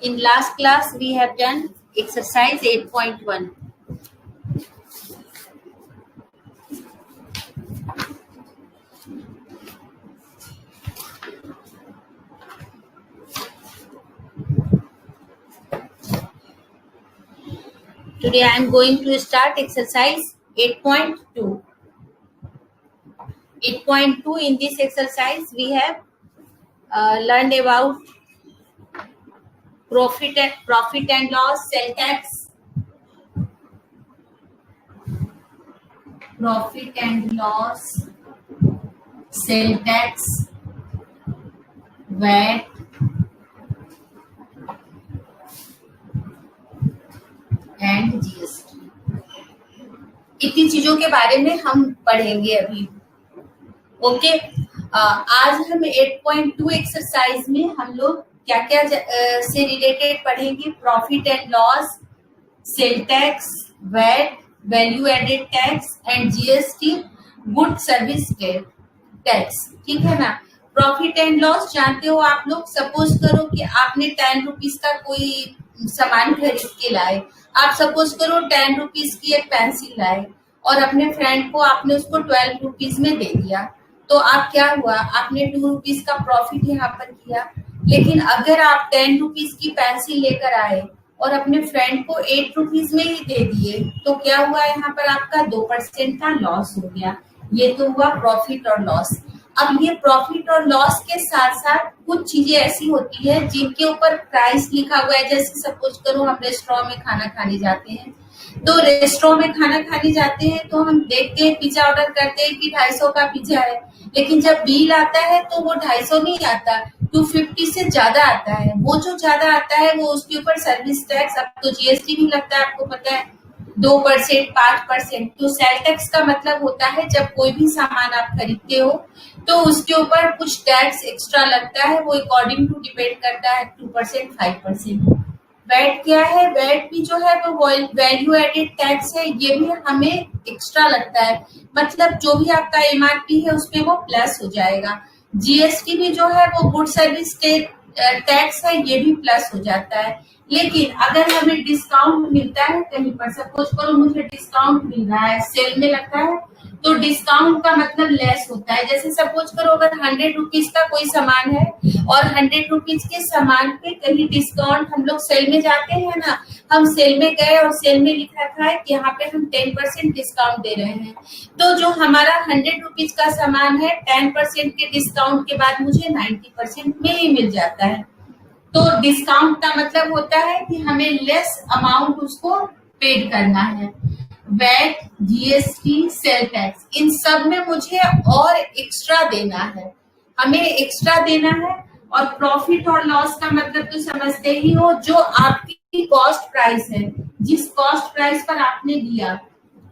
In last class, we have done exercise 8.1. Today I am going to start exercise 8.2. 8.2, in this exercise we have learned about profit and loss, sell tax, profit and loss, sell tax, VAT, and GST. इतनी चीजों के बारे में हम पढ़ेंगे अभी। Okay, आज हम 8.2 एक्सरसाइज में हम लोग क्या क्या से रिलेटेड पढ़ेंगे? Profit and loss, sale tax, VAT, value added tax and GST, good service tax. ठीक है ना? प्रॉफिट एंड लॉस जानते हो आप लोग। सपोज करो कि आपने 10 रुपीज का कोई सामान खरीद के लाए। आप सपोज करो 10 रुपीज की एक पेंसिल लाए और अपने फ्रेंड को आपने उसको 12 रुपीज में दे दिया, तो आप क्या हुआ? आपने 2 रुपीज का प्रॉफिट यहाँ पर किया। लेकिन अगर आप 10 रुपीज की पेंसिल लेकर आए और अपने फ्रेंड को 8 रुपीज में ही दे दिए, तो क्या हुआ? यहाँ पर आपका 2% का लॉस हो गया। ये तो हुआ प्रॉफिट और लॉस। अब ये प्रॉफिट और लॉस के साथ साथ कुछ चीजें ऐसी होती है जिनके ऊपर प्राइस लिखा हुआ है। जैसे सपोज करो हम रेस्टोरेंट में खाना खाने जाते हैं, तो रेस्टोरेंट में खाना खाने जाते हैं तो हम देखते हैं, पिज्जा ऑर्डर करते हैं कि 250 का पिज्जा है, लेकिन जब बिल आता है तो वो 250 नहीं आता, 250 से ज्यादा आता है। वो जो ज्यादा आता है वो उसके ऊपर सर्विस टैक्स, अब तो जीएसटी भी लगता है, आपको पता है, 2%, 5%। तो सेल टैक्स का मतलब होता है जब कोई भी सामान आप खरीदते हो तो उसके ऊपर कुछ टैक्स एक्स्ट्रा लगता है। वो अकॉर्डिंग टू डिपेंड करता है 2%, 5%। वैट क्या है? वैट भी जो है वो वैल्यू एडेड टैक्स है। ये भी हमें एक्स्ट्रा लगता है, मतलब जो भी आपका एमआरपी है उसपे वो प्लस हो जाएगा। जीएसटी भी जो है वो गुड सर्विस टैक्स है, ये भी प्लस हो जाता है। लेकिन अगर हमें डिस्काउंट मिलता है कहीं पर, सपोज करो मुझे डिस्काउंट मिल रहा है, सेल में लगता है, तो डिस्काउंट का मतलब लेस होता है। जैसे सपोज करो अगर 100 रुपीज का कोई सामान है और 100 रुपीज के सामान पे कहीं डिस्काउंट, हम लोग सेल में जाते हैं ना, हम सेल में गए और सेल में लिखा रखा है कि यहाँ पे हम 10% डिस्काउंट दे रहे हैं, तो जो हमारा 100 रुपीज का सामान है 10% के डिस्काउंट के बाद मुझे 90% में ही मिल जाता है। तो डिस्काउंट का मतलब होता है कि हमें लेस अमाउंट उसको पेड करना है। वैट, जीएसटी, सेल टैक्स, इन सब में मुझे और एक्स्ट्रा देना है, हमें एक्स्ट्रा देना है। और प्रॉफिट और लॉस का मतलब तो समझते ही हो, जो आपकी कॉस्ट प्राइस है, जिस कॉस्ट प्राइस पर आपने दिया,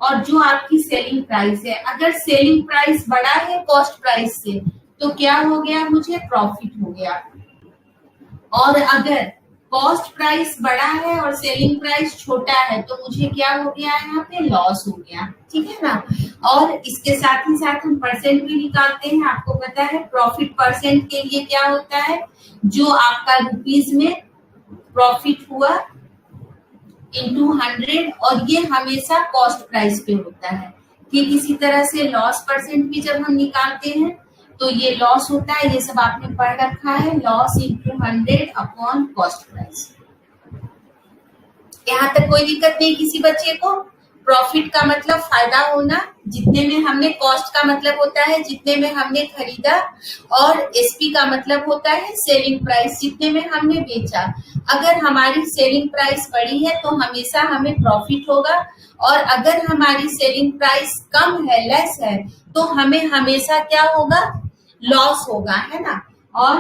और जो आपकी सेलिंग प्राइस है। अगर सेलिंग प्राइस बड़ा है कॉस्ट प्राइस से तो क्या हो गया? मुझे प्रॉफिट हो गया। और अगर कॉस्ट प्राइस बड़ा है और सेलिंग प्राइस छोटा है तो मुझे क्या हो गया? यहाँ पे लॉस हो गया। ठीक है ना? और इसके साथ ही साथ हम परसेंट भी निकालते हैं। आपको पता है प्रॉफिट परसेंट के लिए क्या होता है? जो आपका रुपीज में प्रॉफिट हुआ इंटू 100, और ये हमेशा कॉस्ट प्राइस पे होता है। ठीक इसी तरह से लॉस परसेंट भी जब हम निकालते हैं तो ये लॉस होता है, ये सब आपने पढ़ रखा है, loss into 100 upon cost price. यहाँ तक कोई दिक्कत नहीं किसी बच्चे को? प्रॉफिट का मतलब फायदा होना, जितने में हमने, कॉस्ट का मतलब होता है जितने में हमने खरीदा, और एसपी का मतलब होता है सेलिंग प्राइस, जितने में हमने बेचा। अगर हमारी सेलिंग प्राइस बड़ी है तो हमेशा हमें प्रॉफिट होगा, और अगर हमारी सेलिंग प्राइस कम है, लेस है, तो हमें हमेशा क्या होगा? लॉस होगा, है ना? और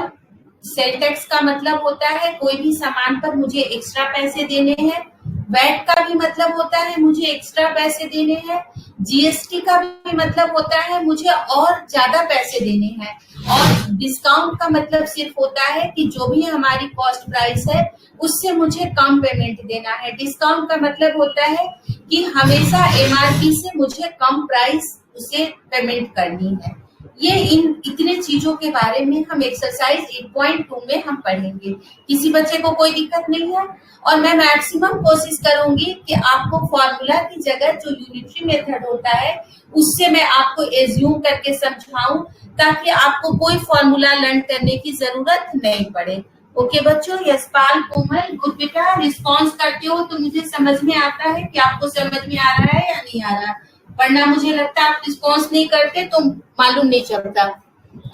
सेल टैक्स का मतलब होता है कोई भी सामान पर मुझे एक्स्ट्रा पैसे देने हैं। वैट का भी मतलब होता है मुझे एक्स्ट्रा पैसे देने हैं। जीएसटी का भी मतलब होता है मुझे और ज्यादा पैसे देने हैं। और डिस्काउंट का मतलब सिर्फ होता है कि जो भी हमारी कॉस्ट प्राइस है उससे मुझे कम पेमेंट देना है। डिस्काउंट का मतलब होता है कि हमेशा एमआरपी से मुझे कम प्राइस उसे पेमेंट करनी है। ये इन इतने चीजों के बारे में हम एक्सरसाइज 8.2 में हम पढ़ेंगे। किसी बच्चे को कोई दिक्कत नहीं है, और मैं मैक्सिमम कोशिश करूंगी कि आपको फॉर्मूला की जगह जो यूनिटरी मेथड होता है उससे मैं आपको एज्यूम करके समझाऊं, ताकि आपको कोई फॉर्मूला लर्न करने की जरूरत नहीं पड़े। ओके बच्चों, यशपाल, कोमल, गुड बेटा, रिस्पॉन्स करते हो तो मुझे समझ में आता है कि आपको समझ में आ रहा है या नहीं आ रहा, वरना मुझे लगता है आप रिस्पॉन्स नहीं करते तो मालूम नहीं चलता।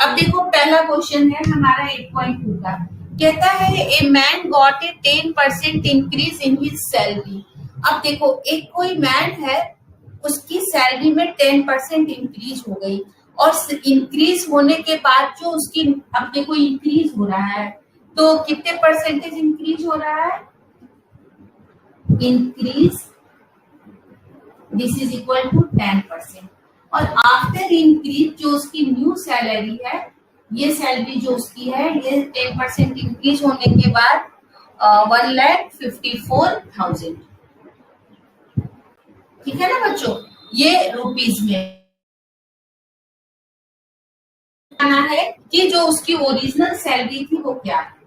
अब देखो पहला क्वेश्चन है हमारा 8.2 का, कहता है a man got a 10% increase in his salary. अब देखो एक कोई मैन है, उसकी सैलरी में 10% इंक्रीज हो गई, और इंक्रीज होने के बाद जो उसकी, अब देखो इंक्रीज हो रहा है तो कितने परसेंटेज इंक्रीज हो रहा है, increase this is equal to 10%, और आफ्टर इंक्रीज जो उसकी न्यू सैलरी है, ये सैलरी जो उसकी है ये 10% इंक्रीज होने के बाद 1,54,000, ठीक है ना बच्चों, ये रुपीज में है कि जो उसकी ओरिजिनल सैलरी थी वो क्या है।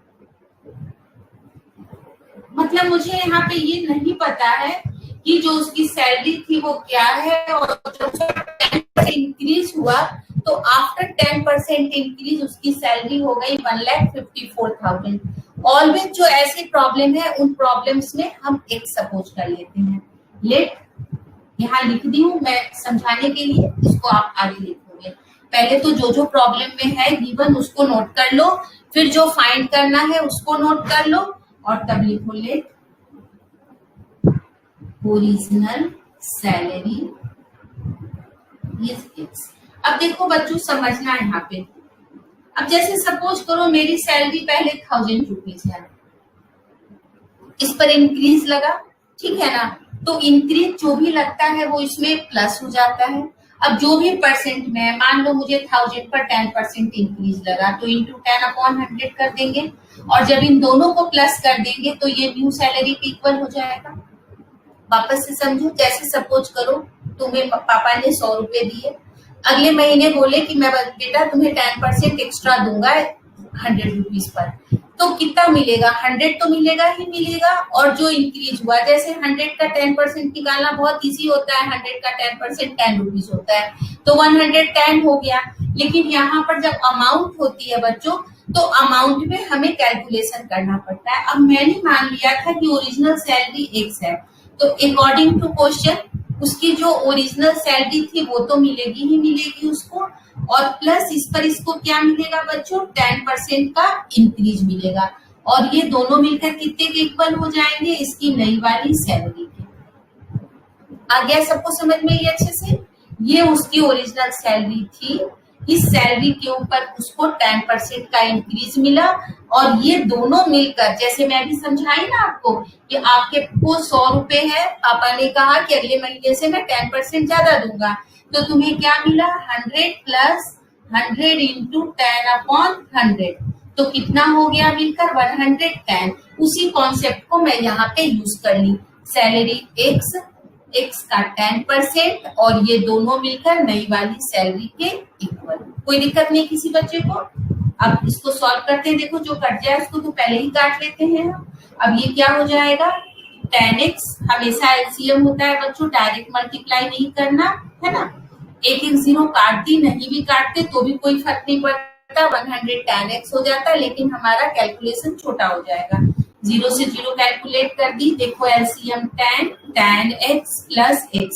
मतलब मुझे यहाँ पे ये नहीं पता है कि जो उसकी सैलरी थी वो क्या है, और जब 10% इंक्रीज हुआ तो आफ्टर 10% इंक्रीज उसकी सैलरी हो गई 1,54,000। ऑलवेज जो ऐसी प्रॉब्लम है उन प्रॉब्लम्स में हम एक सपोज कर लेते हैं। लेट यहाँ लिख दी हूँ मैं समझाने के लिए, इसको आप आगे लिखोगे। पहले तो जो प्रॉब्लम में है गिवन उसको नोट कर लो, फिर जो फाइंड करना है उसको नोट कर लो, और तब लिखो let original salary is x. अब देखो बच्चों समझना है यहाँ पे, अब जैसे सपोज करो मेरी सैलरी पहले 1,000 रुपीज है, इस पर इंक्रीज लगा, ठीक है ना, तो इंक्रीज जो भी लगता है वो इसमें प्लस हो जाता है। अब जो भी परसेंट में, मान लो मुझे 1,000 पर 10% इंक्रीज लगा तो इंटू 10/100 कर देंगे, और जब इन दोनों को प्लस कर देंगे तो ये न्यू सैलरी के इक्वल हो जाएगा। वापस से समझो, जैसे सपोज करो तुम्हें पापा ने 100 रुपए दिए, अगले महीने बोले कि मैं बेटा तुम्हें 10% एक्स्ट्रा दूंगा 100 रुपीज पर, तो कितना मिलेगा, 100 तो मिलेगा ही मिलेगा, और जो इंक्रीज हुआ, जैसे 100 का 10% निकालना बहुत इजी होता है, 100 का 10% 10 रुपीज होता है, तो 110 हो गया। लेकिन यहाँ पर जब अमाउंट होती है बच्चों, तो अमाउंट में हमें कैलकुलेशन करना पड़ता है। अब मैंने मान लिया था कि ओरिजिनल सैलरी एक्स है, तो अकॉर्डिंग टू क्वेश्चन उसकी जो ओरिजिनल सैलरी थी वो तो मिलेगी ही मिलेगी उसको, और प्लस इस पर इसको क्या मिलेगा बच्चों, 10% का इंक्रीज मिलेगा, और ये दोनों मिलकर कितने के इक्वल हो जाएंगे, इसकी नई वाली सैलरी के। आ गया सबको समझ में ये अच्छे से, ये उसकी ओरिजिनल सैलरी थी, इस सैलरी के ऊपर उसको 10% का इंक्रीज मिला, और ये दोनों मिलकर, जैसे मैं भी समझाई ना आपको कि आपके को 100 रुपए है, पापा ने कहा कि अगले महीने से मैं 10% ज्यादा दूंगा, तो तुम्हें क्या मिला, 100 प्लस 100 इंटू 10/100, तो कितना हो गया मिलकर 110। उसी कॉन्सेप्ट को मैं यहाँ पे यूज कर ली, सैलरी एक्स, एक्स का 10% और ये दोनों मिलकर नई वाली सैलरी के इक्वल। कोई दिक्कत नहीं किसी बच्चे को। अब इसको सॉल्व करते हैं, देखो जो कट जाए उसको तो पहले ही काट लेते हैं। अब ये क्या हो जाएगा, 10x, हमेशा एलसीएम होता है बच्चों, डायरेक्ट मल्टीप्लाई नहीं करना है ना, एक एक जीरो काट दी, नहीं भी काटते तो भी कोई फर्क नहीं पड़ता, 110x हो जाता है, लेकिन हमारा कैलकुलेशन छोटा हो जाएगा। जीरो से जीरो कैलकुलेट कर दी, देखो LCM 10, tan x plus x,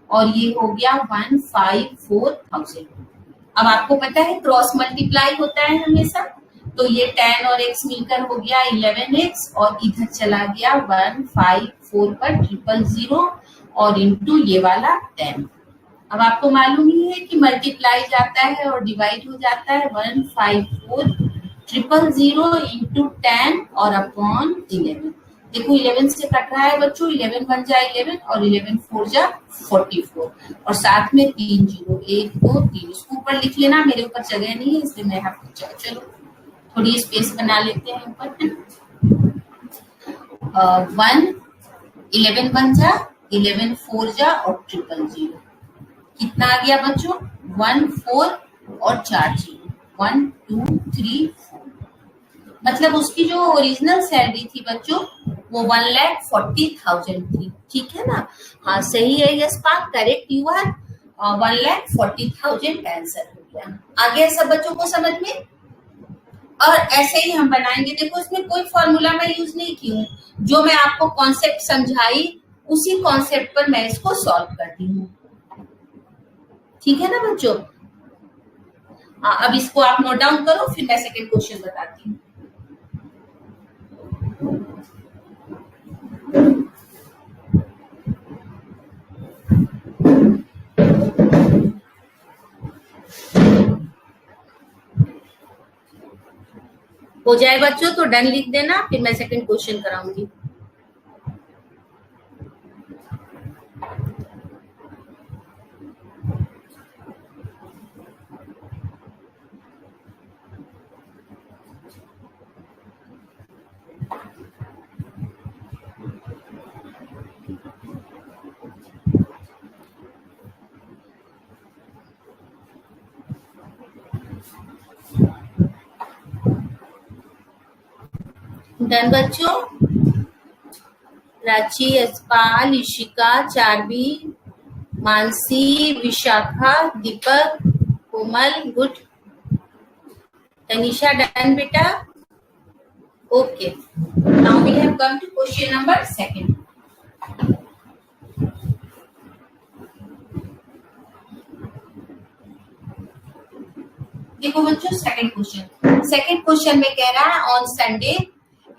और ये हो गया 154,000। अब आपको पता है क्रॉस मल्टीप्लाई होता है हमेशा, तो ये 10 और x मिलकर हो गया 11x, और इधर चला गया 154 पर 000 और इंटू ये वाला 10। अब आपको मालूम ही है कि मल्टीप्लाई जाता है और डिवाइड हो जाता है, 154,000 इंटू 10 और अपॉन 11। देखो 11 से कट रहा है बच्चों, 11 बन जाए 11 और 11 4 जा 44, और साथ में 3 0, 1 2 3, इसको ऊपर लिख लेना, मेरे ऊपर जगह नहीं है इसलिए मैं यहाँ पे, चलो थोड़ी स्पेस बना लेते हैं ऊपर। 11 बन जा, 11 4 जा और 000, कितना आ गया बच्चों, 144 और 4 जीरो, 1 2 3 4, मतलब उसकी जो ओरिजिनल सैलरी थी बच्चों वो 1,40,000 थी, ठीक है ना। हाँ सही है, yes Parth correct you are, 1,40,000 answer हो गया। आ गया सब बच्चों को समझ में। और ऐसे ही हम बनाएंगे, देखो इसमें कोई फॉर्मूला मैं यूज नहीं की हूँ, जो मैं आपको कॉन्सेप्ट समझाई उसी कॉन्सेप्ट पर मैं इसको सॉल्व करती हूँ, ठीक है ना बच्चों। अब इसको आप नोट डाउन करो, फिर मैं सेकेंड क्वेश्चन बताती हूँ। हो जाए बच्चों तो डन लिख देना, फिर मैं सेकंड क्वेश्चन कराऊंगी। डन बच्चों, रांची, यशपाल, ईशिका, चारवी, मानसी, विशाखा, दीपक, कोमल, गुड, तनिषा डन बेटा, okay. Now we have come to question number second. देखो बच्चों सेकंड क्वेश्चन में कह रहा है on Sunday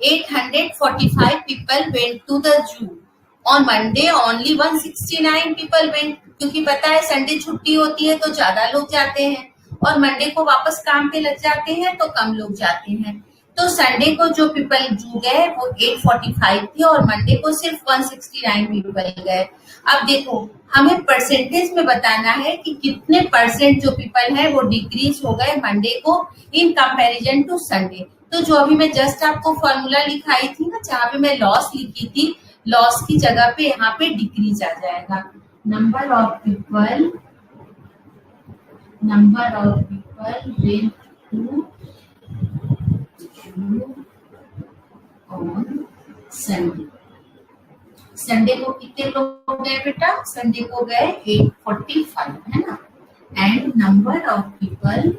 845 people went to the zoo. On Monday only 169 people went. क्योंकि पता है संडे छुट्टी होती है तो ज्यादा लोग जाते हैं, और मंडे को वापस काम पे लग जाते हैं तो कम लोग जाते हैं। तो संडे को जो पीपल जू गए वो 845 थे और मंडे को सिर्फ 169 पीपल गए। अब देखो हमें परसेंटेज में बताना है कि कितने परसेंट जो पीपल है वो डिक्रीज हो गए मंडे को इन कंपैरिजन टू संडे। तो जो अभी मैं जस्ट आपको फॉर्मूला लिखाई थी ना, जहाँ पे मैं लॉस लिखी थी, लॉस की जगह पे यहाँ पे डिक्रीज आ जाएगा। Number of people went to on Sunday. Sunday को कितने लोग गए बेटा? संडे को गए 845 है ना। And number of people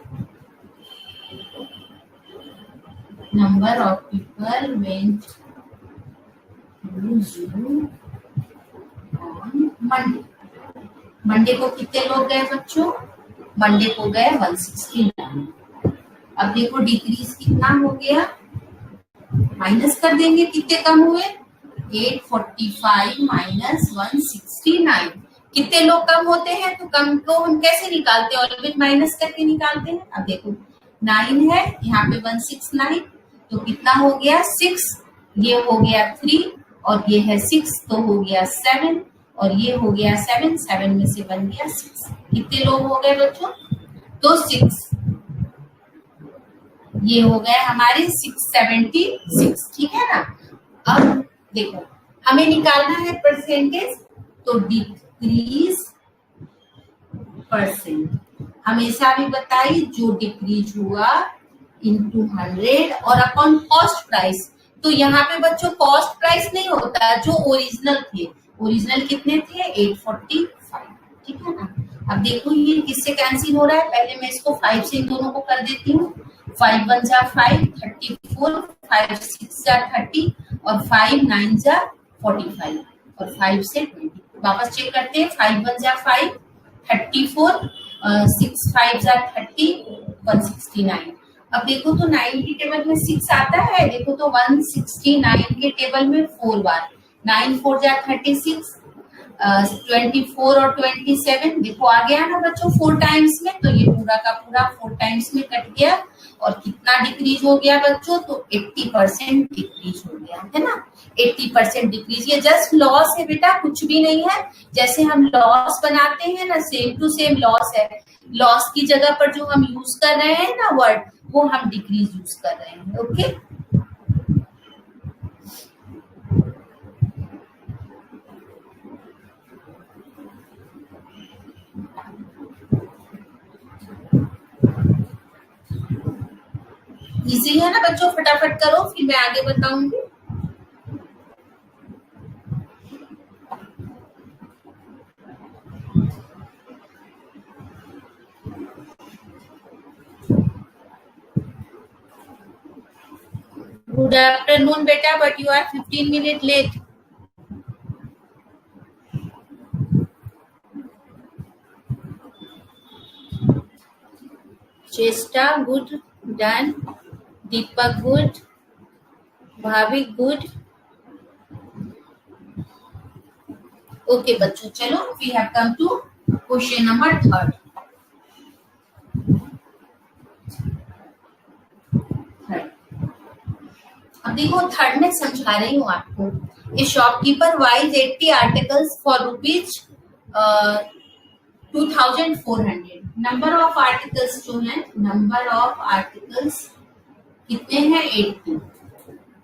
went to zoo on Monday. Monday को कितने लोग गए बच्चों? मंडे को गए 169। अब देखो डिक्रीज कितना हो गया, माइनस कर देंगे, कितने कम हुए? 845 माइनस 169। कितने लोग कम होते हैं तो कम को हम कैसे निकालते हैं? ऑलवेज माइनस करके निकालते हैं। अब देखो 9 है यहाँ पे 169, तो कितना हो गया? 6, ये हो गया 3 और ये है 6, तो हो गया 7 और ये हो गया 7, 7 में से बन गया 6। कितने लोग हो गए बच्चों? तो 6, ये हो गए हमारे 676, ठीक है ना। अब देखो हमें निकालना है परसेंटेज, तो डिक्रीज परसेंट हमेशा भी बताइए जो डिक्रीज हुआ इनटू 100 और अपॉन कॉस्ट प्राइस। तो यहाँ पे बच्चों कॉस्ट प्राइस नहीं होता, जो ओरिजिनल थे, ओरिजिनल कितने थे? 845, ठीक है ना। अब देखो ये किससे कैंसिल हो रहा है, पहले मैं इसको 5 से इन दोनों को कर देती हूँ। 5 1 जा 5, 34, 5 6 जा 30 और 5 9 जा 45 और 5 से 20। वापस चेक करते हैं, 5 1 जा 5, 34, 6 5 जा 30, 169। अब देखो तो 9 की टेबल में 6 आता है, देखो तो 169 के टेबल में 4 बार, 9 4 जा 36, 24 और 27 देखो आ गया ना बच्चों 4 टाइम्स में, तो ये पूरा का पूरा 4 टाइम्स में कट गया और कितना डिक्रीज हो गया बच्चों? तो 80% डिक्रीज हो गया है ना। 80% डिक्रीज, ये जस्ट लॉस है बेटा, कुछ भी नहीं है। जैसे हम लॉस बनाते हैं ना, सेम टू सेम लॉस है। लॉस की जगह पर जो हम यूज कर रहे हैं ना वर्ड, वो हम डिक्रीज यूज कर रहे हैं। ओके इजी है ना बच्चों, फटाफट करो फिर मैं आगे बताऊंगी। गुड आफ्टरनून बेटा, but you are 15 minute late. Cheshta good, done, Deepak good, Bhavik good. Okay बच्चों, चलो we have come to question number 3। अब देखो थर्ड में समझा रही हूँ आपको। A shopkeeper buys 80 articles for rupees 2400। Number of articles जो है, नंबर ऑफ आर्टिकल्स कितने हैं 80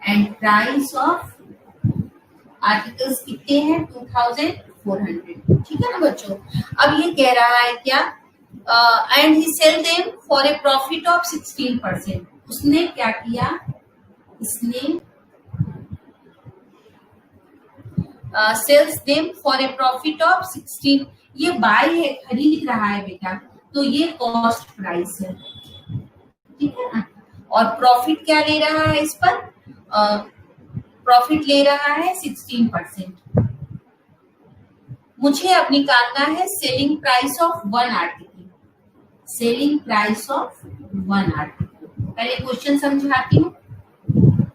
एंड प्राइस ऑफ आर्टिकल्स कितने हैं 2400। ठीक है ना बच्चों। अब ये कह रहा है क्या, and he sell them for a profit of 16%। उसने क्या किया, इसने sells them for a profit of 16। ये बाय है, खरीद रहा है बेटा, तो ये कॉस्ट प्राइस है, ठीक है ना। और प्रॉफिट क्या ले रहा है इस पर, प्रॉफिट ले रहा है 16%। मुझे अब निकालना है selling price of one article. Selling price of one article, पहले क्वेश्चन समझाती हूँ।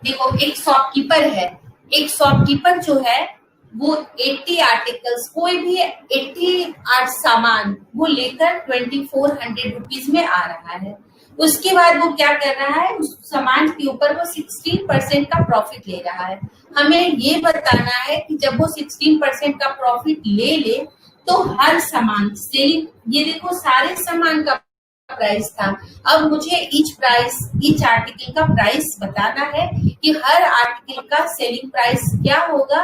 देखो एक शॉपकीपर है, एक शॉपकीपर जो है वो 80 आर्टिकल्स, कोई भी 80 सामान वो लेकर 2400 रुपीज में आ रहा है। उसके बाद वो क्या कर रहा है, उस सामान के ऊपर वो 16% का प्रॉफिट ले रहा है। हमें ये बताना है कि जब वो 16% का प्रॉफिट ले तो हर सामान सेलिंग, ये देखो सारे सामान का प्राइस था। अब मुझे ईच आर्टिकल का प्राइस बताना है कि हर आर्टिकल का सेलिंग प्राइस क्या होगा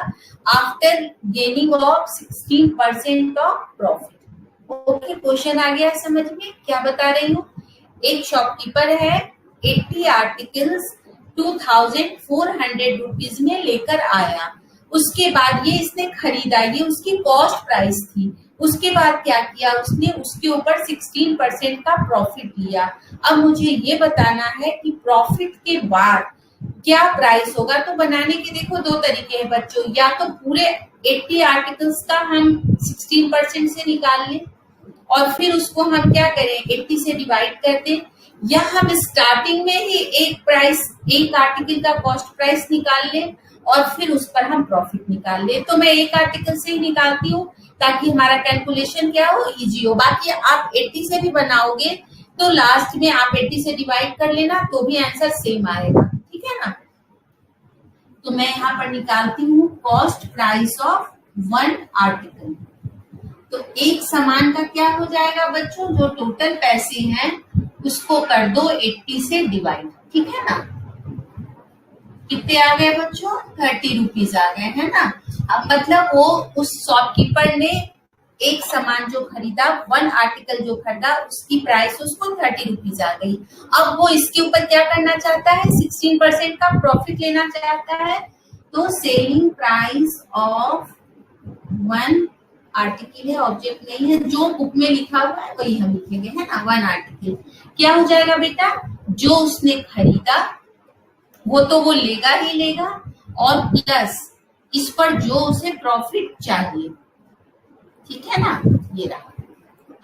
after gaining of 16% of profit. Okay, question आ गया समझ में, क्या बता रही हूँ। एक शॉपकीपर है, 80 आर्टिकल्स 2400 रुपीज में लेकर आया। उसके बाद ये इसने खरीदा, ये उसकी कॉस्ट प्राइस थी। उसके बाद क्या किया उसने, उसके ऊपर 16% का प्रॉफिट लिया। अब मुझे ये बताना है कि प्रॉफिट के बाद क्या प्राइस होगा। तो बनाने के देखो दो तरीके हैं बच्चों, या तो पूरे 80 आर्टिकल्स का हम 16% से निकाल लें और फिर उसको हम क्या करें 80 से डिवाइड कर दें, या हम स्टार्टिंग में ही एक आर्टिकल का कॉस्ट प्राइस निकाल लें और फिर उस पर हम प्रॉफिट निकाल लें। तो मैं एक आर्टिकल से ही निकालती हूँ ताकि हमारा कैलकुलेशन क्या हो, इजी हो। बाकी आप 80 से भी बनाओगे तो लास्ट में आप 80 से डिवाइड कर लेना तो भी आंसर सेम आएगा, ठीक है ना। तो मैं यहाँ पर निकालती हूँ cost price of one article. तो एक सामान का क्या हो जाएगा बच्चों, जो टोटल पैसे हैं उसको कर दो 80 से डिवाइड, ठीक है ना। कितने आ गए बच्चों, 30 रुपीज आ गए, है ना। अब मतलब वो उस शॉपकीपर ने एक सामान जो खरीदा, वन आर्टिकल जो खरीदा, उसकी प्राइस उसको 30 रुपीज आ गई। अब वो इसके ऊपर क्या करना चाहता है, 16% का प्रॉफिट लेना चाहता है। तो selling price of one article है, ऑब्जेक्ट नहीं है, जो बुक में लिखा हुआ है वही हम लिखेंगे, है ना। वन आर्टिकल क्या हो जाएगा बेटा, जो उसने खरीदा वो तो वो लेगा ही लेगा, और प्लस इस पर जो उसे प्रॉफिट चाहिए, ठीक है ना। ये रहा।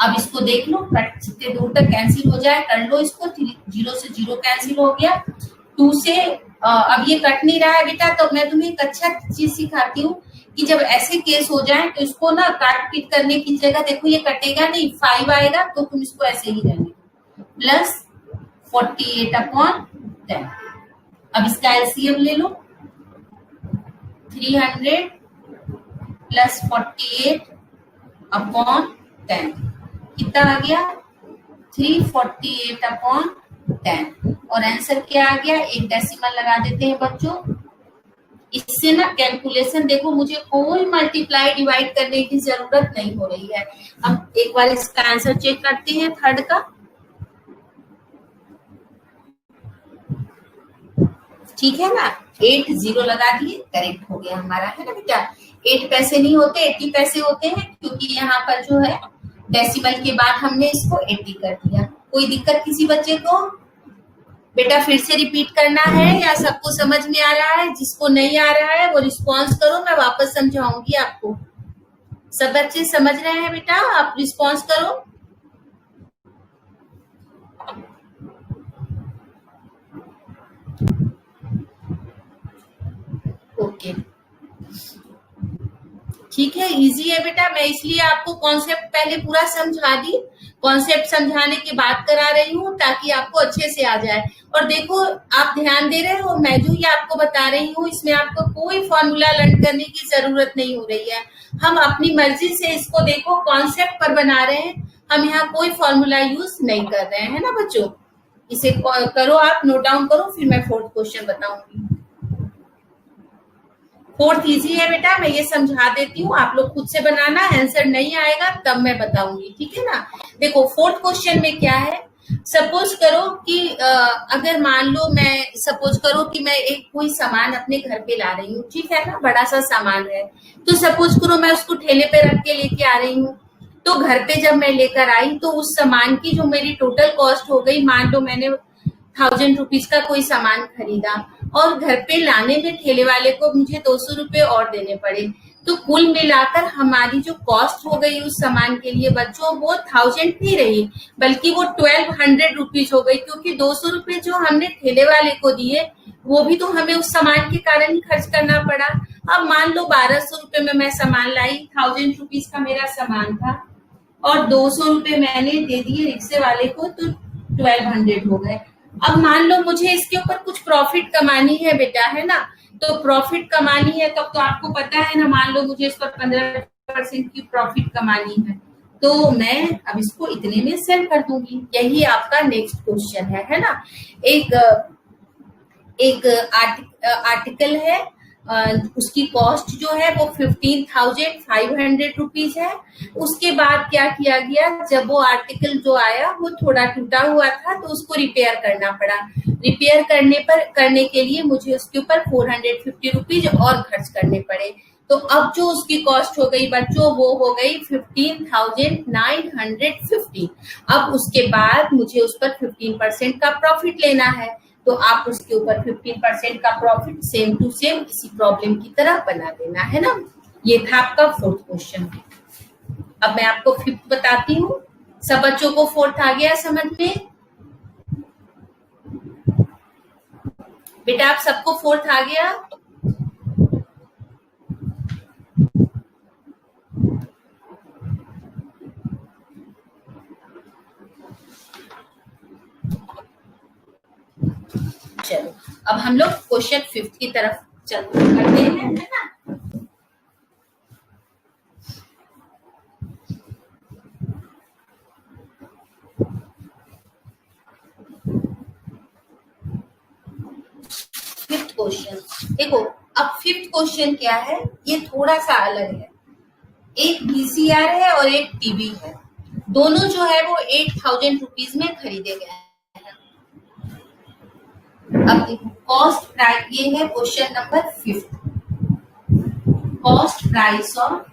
अब इसको देख लो, जितने दूर तक कैंसिल हो जाए कर लो इसको। 0 से 0 कैंसिल हो गया, 2 से अब ये कट नहीं रहा है बेटा। तो मैं तुम्हें एक अच्छा चीज सिखाती हूँ कि जब ऐसे केस हो जाए तो इसको ना काट पीट करने की जगह, देखो ये कटेगा नहीं, 5 आएगा तो तुम इसको ऐसे ही रहने प्लस 48/10। अब इसका एलसीएम ले लो, 300 प्लस 48/10 कितना आ गया, 348/10। और आंसर क्या आ गया, एक डेसिमल लगा देते हैं बच्चों। इससे ना कैलकुलेशन देखो, मुझे कोई मल्टीप्लाई डिवाइड करने की जरूरत नहीं हो रही है। हम एक बार इसका आंसर चेक करते हैं थर्ड का। ठीक है ना, 80 लगा दिए, करेक्ट हो गया हमारा, है ना बेटा। 8 पैसे नहीं होते, 80 पैसे होते हैं, क्योंकि यहाँ पर जो है डेसिमल के बाद हमने इसको 80 कर दिया। कोई दिक्कत किसी बच्चे को? बेटा फिर से रिपीट करना है या सबको समझ में आ रहा है? जिसको नहीं आ रहा है वो रिस्पॉन्स करो, मैं वापस समझाऊंगी आपको। सब बच्चे समझ रहे हैं बेटा? आप रिस्पॉन्स करो। ओके, ठीक है, इजी है बेटा। मैं इसलिए आपको कॉन्सेप्ट पहले पूरा समझा दी, कॉन्सेप्ट समझाने के बाद करा रही हूँ ताकि आपको अच्छे से आ जाए। और देखो आप ध्यान दे रहे हो, मैं जो ये आपको बता रही हूँ इसमें आपको कोई फॉर्मूला लर्न करने की जरूरत नहीं हो रही है। हम अपनी मर्जी से इसको देखो कॉन्सेप्ट पर बना रहे हैं, हम यहाँ कोई फॉर्मूला यूज नहीं कर रहे हैं, है ना बच्चों। इसे करो, आप नोट डाउन करो, फिर मैं 4th क्वेश्चन बताऊंगी। 4th इजी है बेटा, मैं ये समझा देती हूँ, आप लोग खुद से बनाना, आंसर नहीं आएगा तब मैं बताऊंगी, ठीक है ना। देखो 4th क्वेश्चन में क्या है, सपोज करो कि अगर मान लो मैं सपोज करो कि मैं एक कोई सामान अपने घर पे ला रही हूँ, ठीक है ना, बड़ा सा सामान है, तो सपोज करो मैं उसको ठेले पे रख के लेके आ रही हूँ। तो घर पे जब मैं लेकर आई तो उस सामान की जो मेरी टोटल कॉस्ट हो गई, मान लो मैंने 1000 रुपीज का कोई सामान खरीदा और घर पे लाने में ठेले वाले को मुझे 200 रुपए और देने पड़े, तो कुल मिलाकर हमारी जो कॉस्ट हो गई उस सामान के लिए बच्चों, वो 1000 नहीं रही बल्कि वो 1200 रुपीज हो गई, क्योंकि 200 रुपए जो हमने ठेले वाले को दिए वो भी तो हमें उस सामान के कारण ही खर्च करना पड़ा। अब मान लो 1200 रुपए में मैं सामान लाई, 1000 रुपीज का मेरा सामान था और 200 रुपए मैंने दे दिए रिक्शे वाले को, तो 1200 हो गए। अब मान लो मुझे इसके ऊपर कुछ प्रॉफिट कमानी है बेटा, है ना, तो प्रॉफिट कमानी है तब तो आपको पता है ना, मान लो मुझे इस पर 15% की प्रॉफिट कमानी है, तो मैं अब इसको इतने में सेल कर दूंगी। यही आपका नेक्स्ट क्वेश्चन है ना। एक आर्टिकल है, उसकी कॉस्ट जो है वो 15,500 रुपीज है। उसके बाद क्या किया गया, जब वो आर्टिकल जो आया वो थोड़ा टूटा हुआ था तो उसको रिपेयर करना पड़ा। रिपेयर करने के लिए मुझे उसके ऊपर 450 रुपीज और खर्च करने पड़े। तो अब जो उसकी कॉस्ट हो गई बच्चों वो हो गई 15,950। अब उसके बाद मुझे उस पर 15% का प्रॉफिट लेना है, तो आप उसके ऊपर 15% का प्रॉफिट सेम टू सेम इसी प्रॉब्लम की तरह बना देना, है ना। ये था आपका 4th क्वेश्चन। अब मैं आपको 5th बताती हूँ। सब बच्चों को 4th आ गया समझ में? बेटा आप सबको 4th आ गया? चलो अब हम लोग क्वेश्चन 5th की तरफ चलते करते हैं, है ना। फिफ्थ क्वेश्चन देखो, अब 5th क्वेश्चन क्या है, ये थोड़ा सा अलग है। एक वीसीआर है और एक टीवी है, दोनों जो है वो 8000 रुपीज में खरीदे गए हैं। अब देखो कॉस्ट प्राइस, ये है question number 5th, cost price of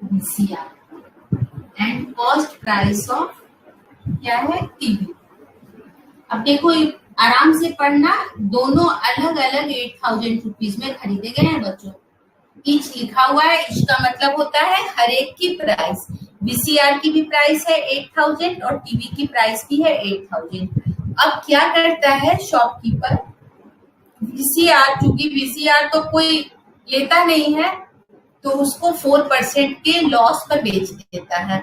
VCR and cost price of क्या है, टीवी। अब देखो आराम से पढ़ना, दोनों अलग अलग 8000 रुपीज में खरीदे गए हैं बच्चों। ईच लिखा हुआ है, ईच का मतलब होता है हर एक की प्राइस। वीसीआर की भी प्राइस है 8000 और टीवी की प्राइस भी है 8000। अब क्या करता है शॉपकीपर, वीसीआर, चूंकि वीसीआर तो कोई लेता नहीं है तो उसको 4% के लॉस पर बेच देता है,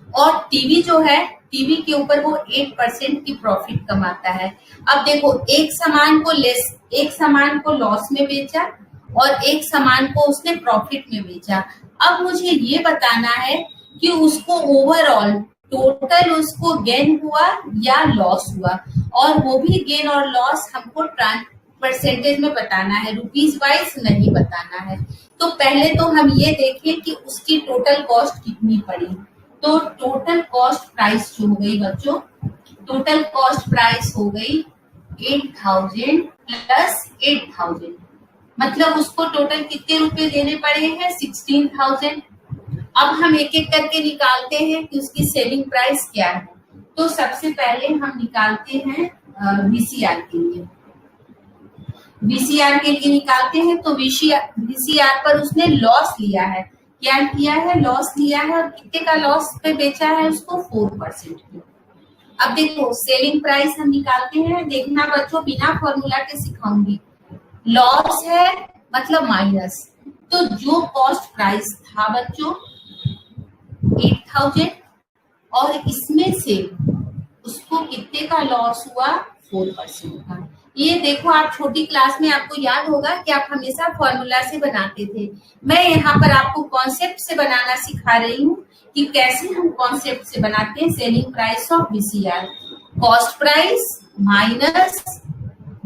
और टीवी जो है, टीवी के ऊपर वो 8% की प्रॉफिट कमाता है। अब देखो एक सामान को लॉस में बेचा और एक सामान को उसने प्रॉफिट में बेचा। अब मुझे ये बताना है कि उसको ओवरऑल टोटल उसको गेन हुआ या लॉस हुआ, और वो भी गेन और लॉस हमको परसेंटेज में बताना है, रुपीज वाइज नहीं बताना है। तो पहले तो हम ये देखें कि उसकी टोटल कॉस्ट कितनी पड़ी। तो टोटल कॉस्ट प्राइस जो हो गई बच्चों, टोटल कॉस्ट प्राइस हो गई 8,000 प्लस 8,000, मतलब उसको टोटल कितने रुपए देने पड़े हैं? 16,000। अब हम एक एक करके निकालते हैं कि उसकी सेलिंग प्राइस क्या है। तो सबसे पहले हम निकालते हैं वीसीआर के लिए। वीसीआर के लिए निकालते हैं तो वीसीआर पर उसने लॉस लिया है। क्या किया है? लॉस लिया है। और कितने का लॉस पे बेचा है उसको? 4% की। अब देखो सेलिंग प्राइस हम निकालते हैं। देखना बच्चों, बिना फॉर्मूला के सिखाऊंगी। लॉस है मतलब माइनस, तो जो कॉस्ट प्राइस था बच्चों 8,000 और इसमें से उसको कितने का लॉस हुआ? 4% का। ये देखो, आप छोटी क्लास में आपको याद होगा कि आप हमेशा फॉर्मूला से बनाते थे। मैं यहाँ पर आपको कॉन्सेप्ट से बनाना सिखा रही हूँ कि कैसे हम कॉन्सेप्ट से बनाते हैं selling price of VCR. Cost price minus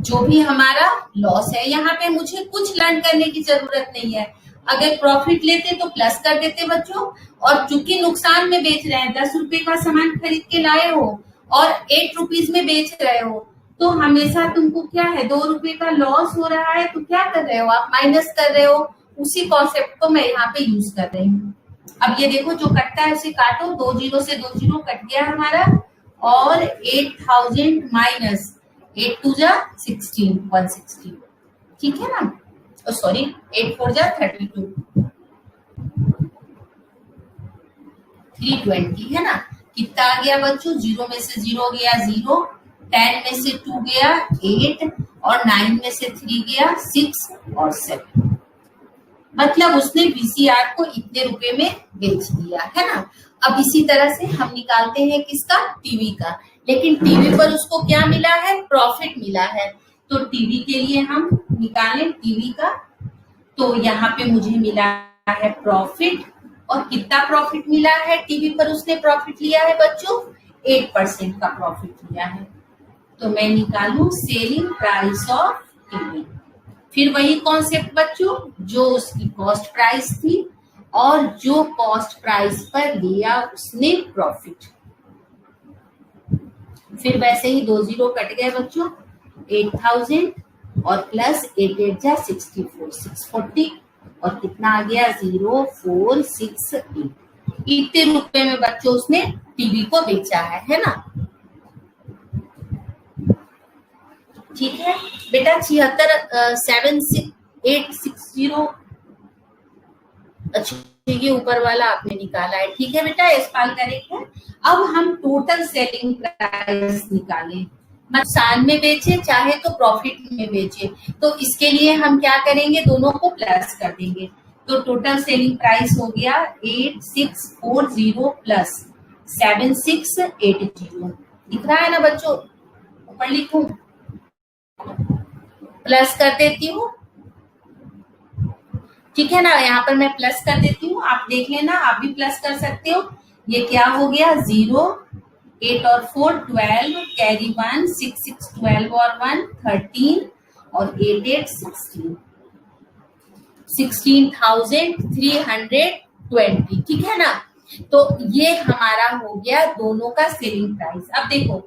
जो भी हमारा लॉस है। यहाँ पे मुझे कुछ लर्न करने की जरूरत नहीं है। अगर प्रॉफिट लेते तो प्लस कर देते बच्चों, और चूंकि नुकसान में बेच रहे हैं, 10 रुपए का सामान खरीद के लाए हो और 8 रुपीज में बेच रहे हो, तो हमेशा तुमको क्या है, 2 रुपए का लॉस हो रहा है, तो क्या कर रहे हो आप? माइनस कर रहे हो। उसी कॉन्सेप्ट को मैं यहाँ पे यूज कर रही हूँ। अब ये देखो जो कटता है उसे काटो, 2 जीरो से 2 जीरो कट गया हमारा, और 8,000 माइनस 8 टू जा 16, 160, ठीक है ना? सॉरी 8 4 जा 32, 320 है ना? कितना आ गया बच्चों? 0 में से 0 गया 0, 10 में से 2 गया 8, और 9 में से 3 गया 6 और 7। मतलब उसने वीसीआर को इतने रुपए में बेच दिया, है ना? अब इसी तरह से हम निकालते हैं किसका? टीवी का। लेकिन टीवी पर उसको क्या मिला है? प्रॉफिट मिला है। तो टीवी के लिए हम निकालें टीवी का, तो यहाँ पे मुझे मिला है प्रॉफिट। और कितना प्रॉफिट मिला है? टीवी पर उसने प्रॉफिट लिया है बच्चों 8% का प्रॉफिट लिया है। तो मैं निकालू सेलिंग प्राइस ऑफ टीवी। फिर वही कॉन्सेप्ट बच्चों, जो उसकी कॉस्ट प्राइस थी और जो कॉस्ट प्राइस पर लिया उसने प्रॉफिट। फिर वैसे ही 2 जीरो कट गए बच्चों, 8,000 और प्लस 8 8 जा 64, 640, और कितना आ गया? 0468। इतने रुपए में बच्चों उसने टीवी को बेचा है ना? ठीक है बेटा, 76,860। अच्छा, ये ऊपर वाला आपने निकाला है, ठीक है बेटा, यशपाल करेक्ट है। अब हम टोटल सेलिंग प्राइस निकालें, नुकसान में बेचे चाहे तो प्रॉफिट में बेचे, तो इसके लिए हम क्या करेंगे? दोनों को प्लस कर देंगे। तो टोटल सेलिंग प्राइस हो गया 8640 प्लस 7680। दिख रहा है ना बच्चों? ऊपर लिखूं, प्लस कर देती हूँ, ठीक है ना? यहाँ पर मैं प्लस कर देती हूँ, आप देख लेना, आप भी प्लस कर सकते हो। ये क्या हो गया? 0, 8 और 4 12, कैरी 1, 6 6 12 और 1 13, और 8 8 16, 16,320, ठीक है ना? तो ये हमारा हो गया दोनों का सेलिंग प्राइस। अब देखो,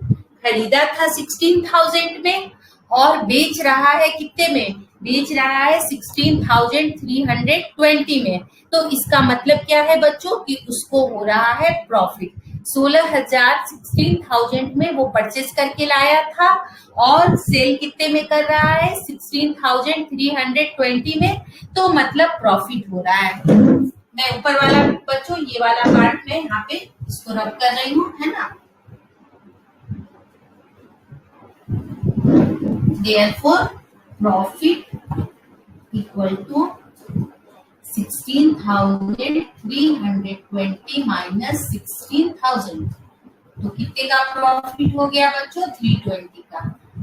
खरीदा था 16,000 में और बेच रहा है कितने में? बेच रहा है 16,320 में। तो इसका मतलब क्या है बच्चों? कि उसको हो रहा है प्रॉफिट। 16,000 में वो परचेज करके लाया था और सेल कितने में कर रहा है? 16,320 में। तो मतलब प्रॉफिट हो रहा है। मैं ऊपर वाला बच्चों, ये वाला पार्ट में यहाँ पे इसको रब कर रही हूँ, है ना? Therefore, profit equal to 16,320 minus 16,000। तो कितने का प्रॉफिट हो गया बच्चों? 320 का।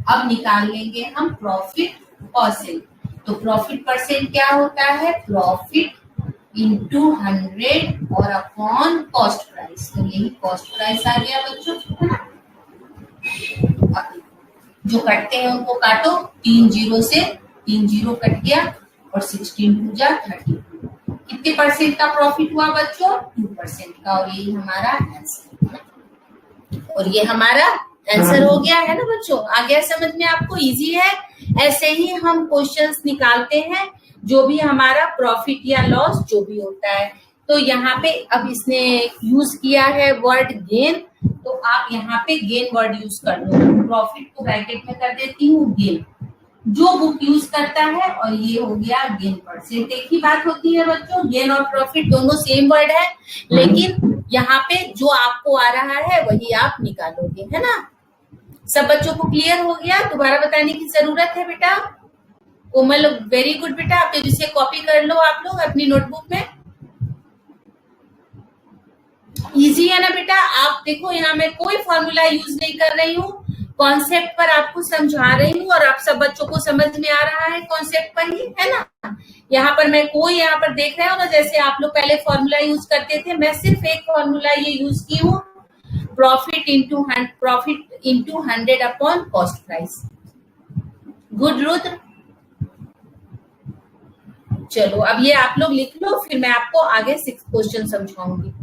अब निकाल लेंगे हम प्रॉफिट परसेंट। तो प्रॉफिट परसेंट क्या होता है? प्रॉफिट इंटू 100 और अपॉन कॉस्ट प्राइस। तो यही कॉस्ट प्राइस आ गया बच्चों, है ना? जो कटते हैं उनको काटो, 3 जीरो से 3 जीरो कट गया, और 16 टू जा 32। कितने परसेंट का प्रॉफिट हुआ बच्चों? 2% का। और यही हमारा आंसर, और ये हमारा आंसर हो गया है ना बच्चों, आ गया समझ में आपको, इजी है। ऐसे ही हम क्वेश्चंस निकालते हैं, जो भी हमारा प्रॉफिट या लॉस जो भी होता है। तो यहाँ पे अब इसने यूज किया है वर्ड गेन, तो आप यहाँ पे गेन वर्ड यूज कर लो। प्रॉफिट को ब्रैकेट में कर देती हूँ गेन, जो बुक यूज करता है, और ये हो गया गेन परसेंट। एक ही बात होती है बच्चों, गेन और प्रॉफिट दोनों सेम वर्ड है, लेकिन यहाँ पे जो आपको आ रहा है वही आप निकालोगे, है ना। सब बच्चों को क्लियर हो गया, दोबारा बताने की जरूरत है बेटा? कोमल वेरी गुड बेटा, आप इसे कॉपी कर लो आप लोग अपनी नोटबुक में। इजी है ना बेटा? आप देखो यहाँ मैं कोई फॉर्मूला यूज नहीं कर रही हूँ, कॉन्सेप्ट पर आपको समझा रही हूँ, और आप सब बच्चों को समझ में आ रहा है कॉन्सेप्ट पर ही, है ना। यहाँ पर मैं कोई यहाँ पर देख रहे हो ना, जैसे आप लोग पहले फॉर्मूला यूज करते थे, मैं सिर्फ एक फॉर्मूला ये यूज की हूँ, profit into 100 upon cost price. Good Rudra, चलो अब ये आप लोग लिख लो, फिर मैं आपको आगे 6 क्वेश्चन समझाऊंगी।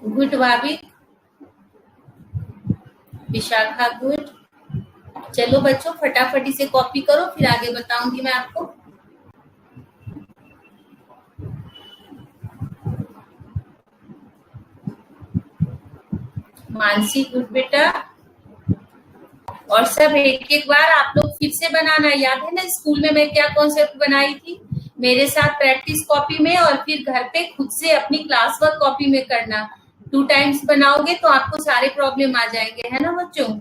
गुड भाभी, विशाखा गुड। चलो बच्चों फटाफट इसे कॉपी करो, फिर आगे बताऊंगी मैं आपको। मानसी गुड बेटा, और सब एक एक बार आप लोग फिर से बनाना। याद है ना स्कूल में मैं क्या कॉन्सेप्ट बनाई थी? मेरे साथ प्रैक्टिस कॉपी में, और फिर घर पे खुद से अपनी क्लास वर्क कॉपी में करना। 2 टाइम्स बनाओगे तो आपको सारे प्रॉब्लम आ जाएंगे, है ना बच्चों।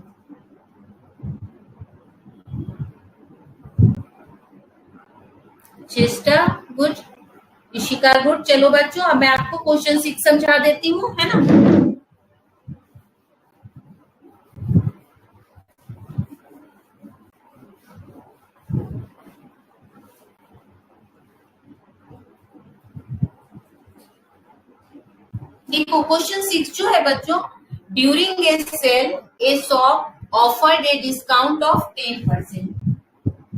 चेस्टा गुड, इशिका गुड। चलो बच्चों अब मैं आपको क्वेश्चन 6 समझा देती हूँ, है ना। देखो क्वेश्चन 6 जो है बच्चों, during a sale a shop offered a discount of 10%।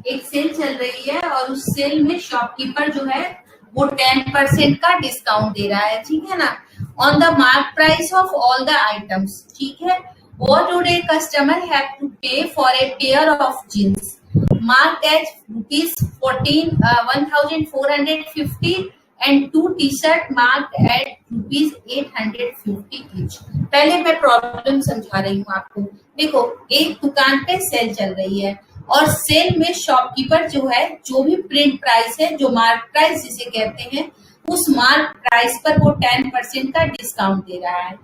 एक सेल चल रही है और उस सेल में शॉपकीपर जो है वो 10% का डिस्काउंट दे रहा है, ठीक है ना, on the mark price of all the items, ठीक है। What would a customer have to pay for a pair of jeans marked at ₹1450 and 2 T-shirt marked at ₹850 each। पहले मैं प्रॉब्लम समझा रही हूँ आपको। देखो एक दुकान पे सेल चल रही है, और सेल में शॉपकीपर जो है, जो भी प्रिंट प्राइस है, जो मार्क प्राइस जिसे कहते हैं, उस मार्क प्राइस पर वो 10% का डिस्काउंट दे रहा है।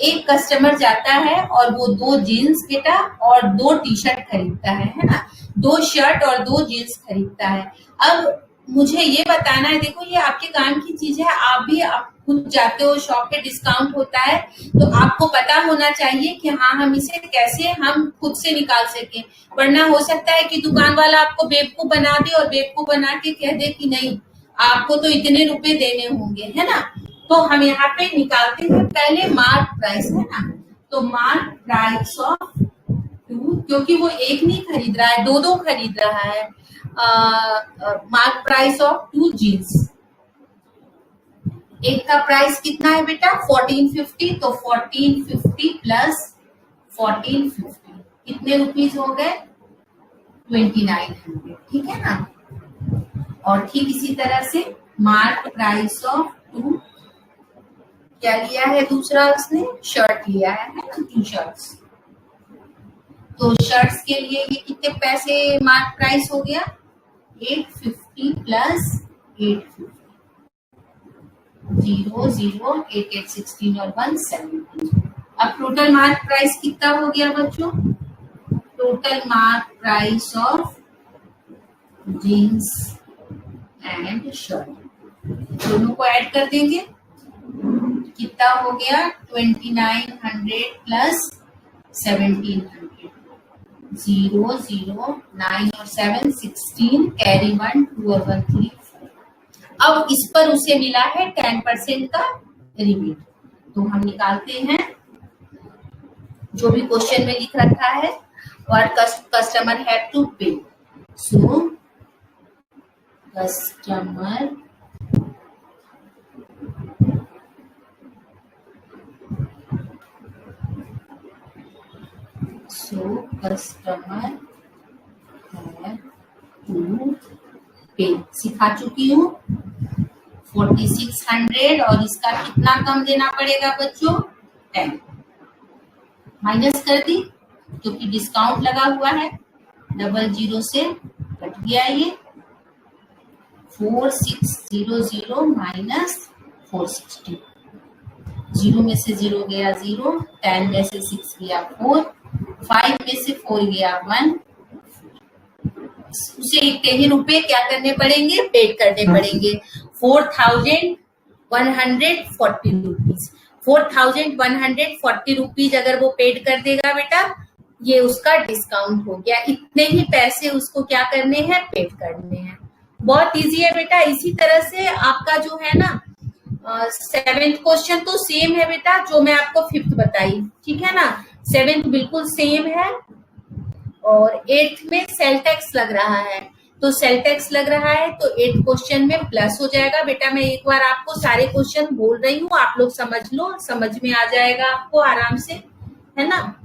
एक कस्टमर जाता है और वो 2 जीन्स बेटा और 2 टी-शर्ट खरीदता है ना, 2 शर्ट और 2 जीन्स खरीदता है। अब मुझे ये बताना है, देखो ये आपके काम की चीज है, आप भी खुद जाते हो शॉप पे, डिस्काउंट होता है, तो आपको पता होना चाहिए कि हाँ हम इसे कैसे हम खुद से निकाल सके। वरना हो सकता है कि दुकान वाला आपको बेवकूफ बना दे, और बेवकूफ बना के कह दे कि नहीं आपको तो इतने रुपए देने होंगे, है ना। तो हम यहाँ पे निकालते हैं पहले मार्क प्राइस, है ना। तो मार्क प्राइस ऑफ 2, क्योंकि वो एक नहीं खरीद रहा है, 2 खरीद रहा है। मार्क प्राइस ऑफ 2 जीन्स, एक का प्राइस कितना है बेटा 1450, तो 1450 प्लस 1450 कितने रुपीज हो गए 2900, ठीक है ना। और ठीक इसी तरह से मार्क प्राइस ऑफ 2 क्या लिया है दूसरा, उसने शर्ट लिया है ना, 2 शर्ट्स। तो शर्ट्स के लिए ये कितने पैसे मार्क प्राइस हो गया 850 प्लस 850, 0 0 8 8 16 और 1 17। अब टोटल मार्क प्राइस कितना हो गया बच्चों, total mark price of jeans and shirt दोनों को ऐड कर देंगे, कितना हो गया 2900 प्लस 1700, 0 0 9 और 7 16, कैरी 1 2 और 1 3 4। अब इस पर उसे मिला है 10% का रिबेट, तो हम निकालते हैं जो भी क्वेश्चन में लिख रखा है, व्हाट कस्टमर हैव टू पे। सो कस्टमर कस्टमर है टू पे, सिखा चुकी हूँ 4600 और इसका कितना कम देना पड़ेगा बच्चों 10 माइनस कर दी क्योंकि डिस्काउंट लगा हुआ है 00 से कट गया ये 4600 माइनस 460 0 में से 0 गया 0 10 में से 6 गया 4 5 में से 4 गया 1 उसे इतने रुपए क्या करने पड़ेंगे पेड करने पड़ेंगे 4140 रुपीज 4140 रुपीज अगर वो पेड कर देगा बेटा ये उसका डिस्काउंट हो गया इतने ही पैसे उसको क्या करने हैं पेड करने हैं बहुत इजी है बेटा। इसी तरह से आपका जो है ना 7th क्वेश्चन तो सेम है बेटा जो मैं आपको 5th बताई ठीक है ना 7th बिल्कुल सेम है और 8th में सेल टैक्स लग रहा है तो सेल टैक्स लग रहा है तो 8th क्वेश्चन में प्लस हो जाएगा बेटा। मैं एक बार आपको सारे क्वेश्चन बोल रही हूँ आप लोग समझ लो समझ में आ जाएगा आपको आराम से है ना।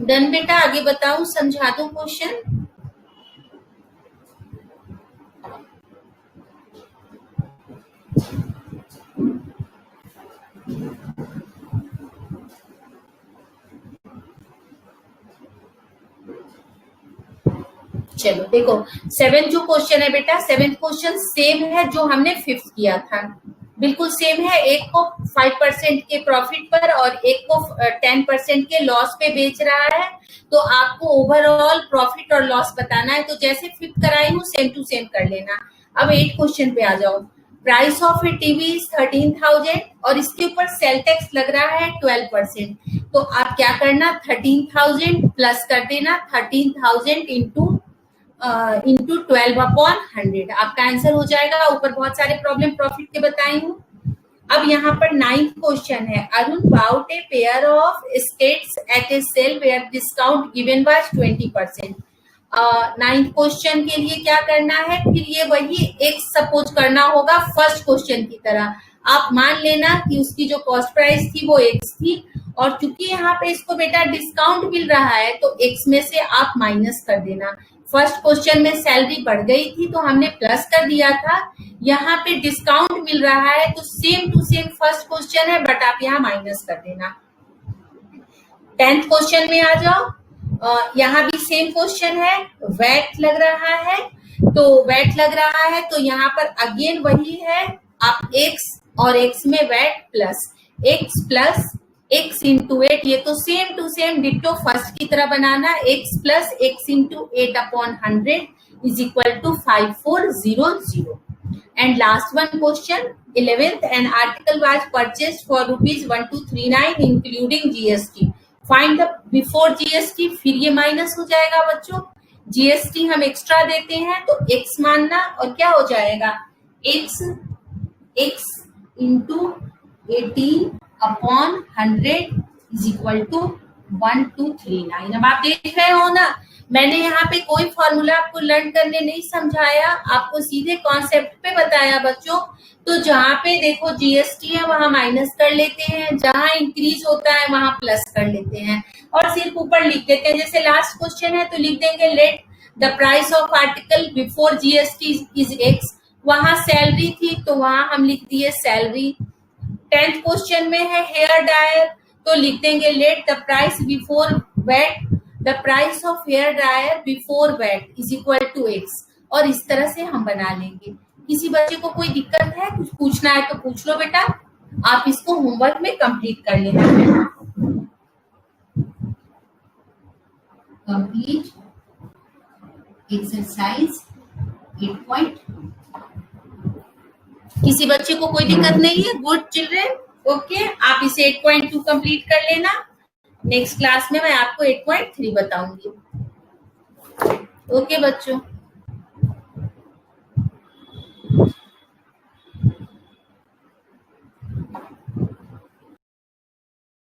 डन बेटा आगे बताऊं समझा दो क्वेश्चन। चलो देखो 7th जो क्वेश्चन है बेटा 7th क्वेश्चन सेम है जो हमने 5th किया था बिल्कुल सेम है। एक को 5% के प्रॉफिट पर और एक को 10% के लॉस पे बेच रहा है तो आपको ओवरऑल प्रॉफिट और लॉस बताना है तो जैसे 5th कराई हूँ सेम टू सेम कर लेना। अब 8 क्वेश्चन पे आ जाओ। प्राइस ऑफ ए टीवी 13,000 और इसके ऊपर सेल टैक्स लग रहा है 12% तो आप क्या करना 13,000 प्लस कर देना 13,000 इंटू 12/100 आपका आंसर हो जाएगा। ऊपर बहुत सारे प्रॉब्लम प्रॉफिट के बताई हूँ। अब यहाँ पर 9th क्वेश्चन है Arun bought a pair of states at a sale where discount given was 20%। 9th question के लिए क्या करना है फिर ये वही एक सपोज करना होगा फर्स्ट क्वेश्चन की तरह। आप मान लेना कि उसकी जो कॉस्ट प्राइस थी वो x थी और चूंकि यहाँ पे इसको बेटा डिस्काउंट मिल रहा है तो x में से आप माइनस कर देना। फर्स्ट क्वेश्चन में सैलरी बढ़ गई थी तो हमने प्लस कर दिया था यहाँ पे डिस्काउंट मिल रहा है तो same to same first question है बट आप यहाँ माइनस कर देना। 10th क्वेश्चन में आ जाओ यहाँ भी सेम क्वेश्चन है वैट लग रहा है तो वैट लग रहा है तो यहाँ पर अगेन वही है आप x और x में वैट प्लस x इंटू 8 ये तो same to same ditto first की तरह बनाना x plus x into 8/100 is equal to 5400 and last one question 11th an article was purchased for ₹1239 including GST find the before GST फिर ये minus हो जाएगा बच्चों। जीएसटी हम एक्स्ट्रा देते हैं तो x मानना और क्या हो जाएगा x into 18/100 is equal to 1239। अब आप देख रहे हो ना मैंने यहाँ पे कोई फॉर्मूला आपको लर्न करने नहीं समझाया आपको सीधे कॉन्सेप्ट पे बताया बच्चों। तो जहाँ पे देखो जीएसटी है वहां माइनस कर लेते हैं जहां इंक्रीज होता है वहां प्लस कर लेते हैं और सिर्फ ऊपर लिख देते हैं। जैसे लास्ट क्वेश्चन है तो लिख देंगे let the price of article before GST is x वहां सैलरी थी तो वहां हम लिख दिए सैलरी। 10th क्वेश्चन में है हेयर ड्रायर तो लिख देंगे let the price before VAT the price of hair dryer before VAT is equal to x और इस तरह से हम बना लेंगे। किसी बच्चे को कोई दिक्कत है कुछ पूछना है तो पूछ लो बेटा आप इसको होमवर्क में कंप्लीट कर लेना। Complete exercise 8. किसी बच्चे को कोई दिक्कत नहीं है गुड चिल्ड्रेन। ओके, आप इसे 8.2 कंप्लीट कर लेना। नेक्स्ट क्लास में मैं आपको 8.3 बताऊंगी। ओके बच्चों।